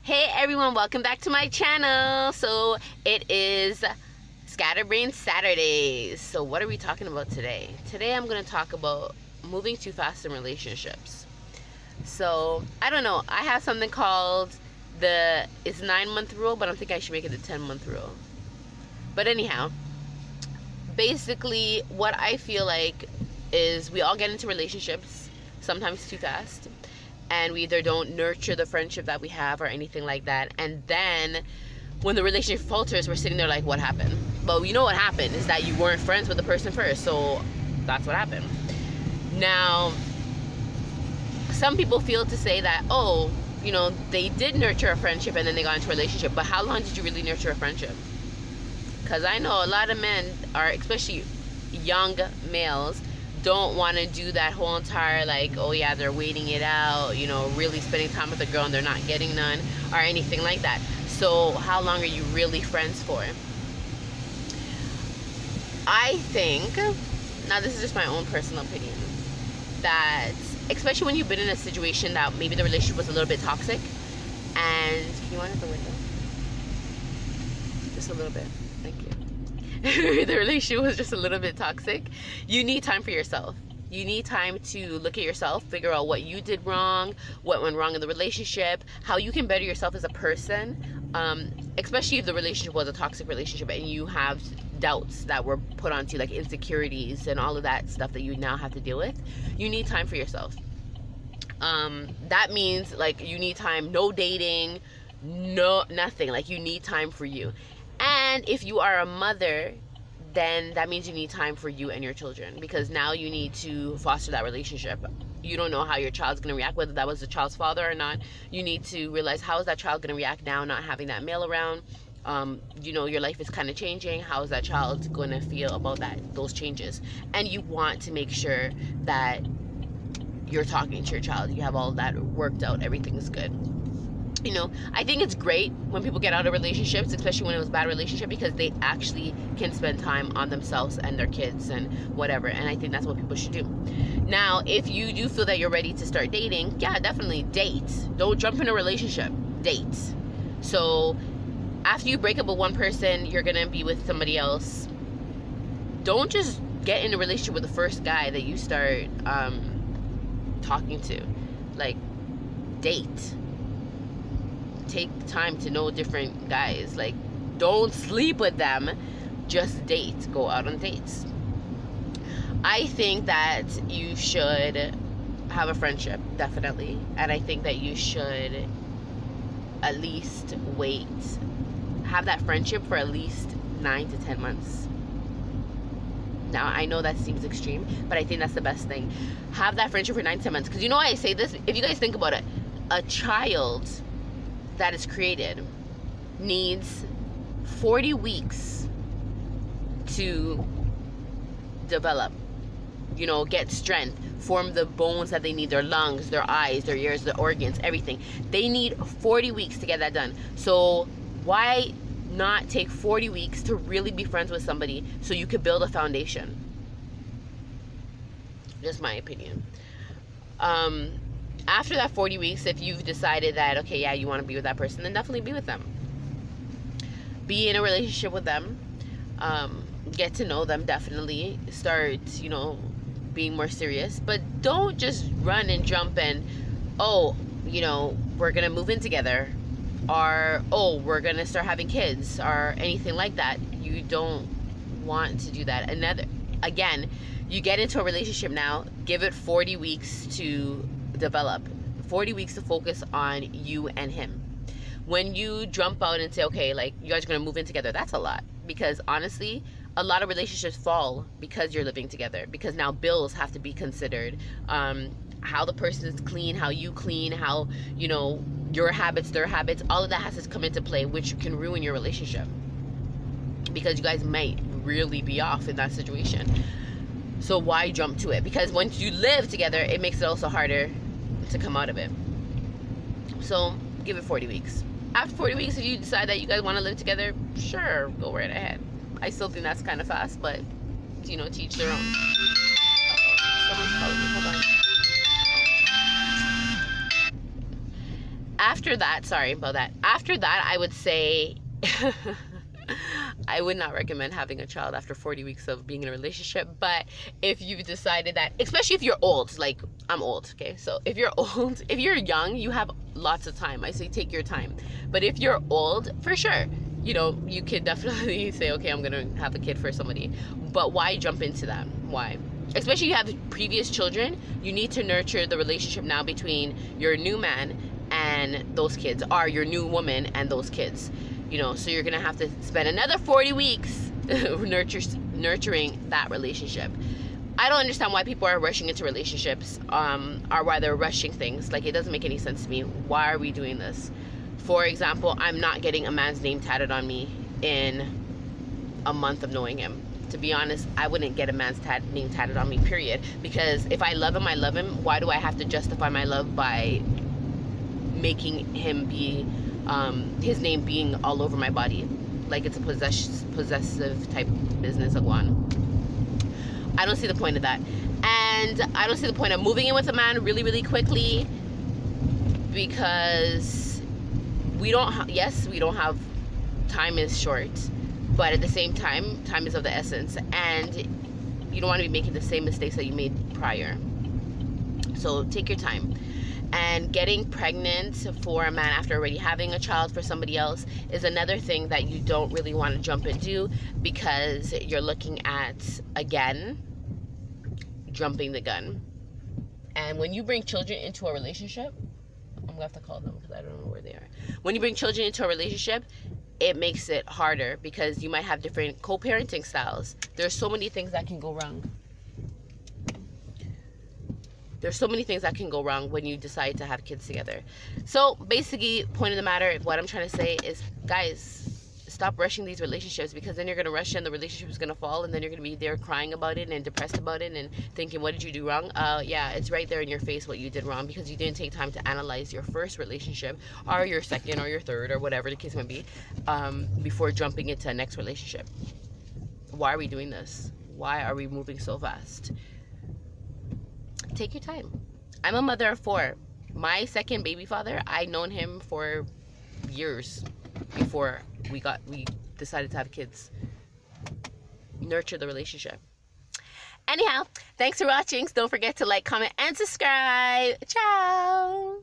Hey everyone, welcome back to my channel. So it is Scatterbrain Saturdays. So what are we talking about today? Today I'm going to talk about moving too fast in relationships. So I don't know, I have something called it's 9-month rule, but I'm thinking I should make it the 10-month rule. But anyhow, basically what I feel like is we all get into relationships sometimes too fast, and we either don't nurture the friendship that we have or anything like that, and then when the relationship falters, we're sitting there like, what happened? But you know what happened is that you weren't friends with the person first, so that's what happened. Now some people feel to say that, oh, you know, they did nurture a friendship and then they got into a relationship, but how long did you really nurture a friendship? Because I know a lot of men are, especially young males, don't want to do that whole entire like, oh yeah, they're waiting it out, you know, really spending time with a girl and they're not getting none or anything like that. So how long are you really friends for? I think, now this is just my own personal opinion, that especially when you've been in a situation that maybe the relationship was a little bit toxic, and can you want it at the window? Just a little bit, thank you. The relationship was just a little bit toxic. You need time for yourself. You need time to look at yourself, figure out what you did wrong, what went wrong in the relationship, how you can better yourself as a person, especially if the relationship was a toxic relationship and you have doubts that were put onto you, like insecurities and all of that stuff that you now have to deal with. You need time for yourself. That means like you need time, no dating, no nothing. Like you need time for you. And if you are a mother, then that means you need time for you and your children, because now you need to foster that relationship. You don't know how your child's going to react, whether that was the child's father or not. You need to realize, how is that child going to react now not having that male around? You know, your life is kind of changing. How is that child going to feel about those changes? And you want to make sure that you're talking to your child. You have all that worked out. Everything's good. You know, I think it's great when people get out of relationships, especially when it was a bad relationship, because they actually can spend time on themselves and their kids and whatever. And I think that's what people should do. Now, if you do feel that you're ready to start dating, yeah, definitely date. Don't jump in a relationship. Date. So after you break up with one person, you're going to be with somebody else. Don't just get in a relationship with the first guy that you start talking to. Like, date. Take time to know different guys. Like, don't sleep with them, just date. Go out on dates. I think that you should have a friendship, definitely, and I think that you should at least have that friendship for at least 9 to 10 months. Now I know that seems extreme, but I think that's the best thing. Have that friendship for 9 to 10 months, because you know why I say this? If you guys think about it, a child that is created needs 40 weeks to develop, you know, get strength, form the bones that they need, their lungs, their eyes, their ears, their organs, everything. They need 40 weeks to get that done. So why not take 40 weeks to really be friends with somebody so you could build a foundation? Just my opinion. After that 40 weeks, if you've decided that, okay, yeah, you want to be with that person, then definitely be with them. Be in a relationship with them. Get to know them, definitely. Start, you know, being more serious. But don't just run and jump and, oh, you know, we're going to move in together. Or, oh, we're going to start having kids. Or anything like that. You don't want to do that. Again, you get into a relationship now. Give it 40 weeks to develop, 40 weeks to focus on you and him. When you jump out and say, okay, like, you guys are gonna move in together, that's a lot, because honestly a lot of relationships fall because you're living together, because now bills have to be considered, how the person is clean, how you clean, how, you know, your habits, their habits, all of that has to come into play, which can ruin your relationship, because you guys might really be off in that situation. So why jump to it? Because once you live together, it makes it also harder to come out of it. So give it 40 weeks. After 40 weeks, if you decide that you guys want to live together, sure, go right ahead. I still think that's kind of fast, but, you know, teach their own. Someone's calling me, hold on. After that, sorry about that. After that, I would say I would not recommend having a child after 40 weeks of being in a relationship. But if you've decided that, especially if you're old, like I'm old, okay? So if you're old, if you're young, you have lots of time. I say take your time. But if you're old, for sure, you know, you could definitely say, okay, I'm gonna have a kid for somebody. But why jump into that? Why? Especially if you have previous children, you need to nurture the relationship now between your new man and those kids, or your new woman and those kids. You know, so you're gonna have to spend another 40 weeks nurturing that relationship. I don't understand why people are rushing into relationships, or why they're rushing things. Like, it doesn't make any sense to me. Why are we doing this? For example, I'm not getting a man's name tatted on me in a month of knowing him. To be honest, I wouldn't get a man's name tatted on me, period. Because if I love him, I love him. Why do I have to justify my love by making him be his name being all over my body, like it's a possessive type business of one? I don't see the point of that, and I don't see the point of moving in with a man really quickly, because we don't yes, we don't have, time is short, but at the same time, time is of the essence, and you don't want to be making the same mistakes that you made prior. So take your time. And getting pregnant for a man after already having a child for somebody else is another thing that you don't really want to jump into, because you're looking at, again, jumping the gun. And when you bring children into a relationship, I'm going to have to call them because I don't know where they are. When you bring children into a relationship, it makes it harder because you might have different co-parenting styles. There's so many things that can go wrong. There's so many things that can go wrong when you decide to have kids together. So basically, point of the matter, what I'm trying to say is, guys, stop rushing these relationships, because then you're going to rush and the relationship is going to fall, and then you're going to be there crying about it and depressed about it and thinking, what did you do wrong? Yeah, it's right there in your face what you did wrong, because you didn't take time to analyze your first relationship, or your second, or your third, or whatever the case might be, before jumping into a next relationship. Why are we doing this? Why are we moving so fast? Take your time. I'm a mother of 4. My second baby father, I'd known him for years before we decided to have kids. Nurture the relationship. Anyhow, thanks for watching. Don't forget to like, comment, and subscribe. Ciao.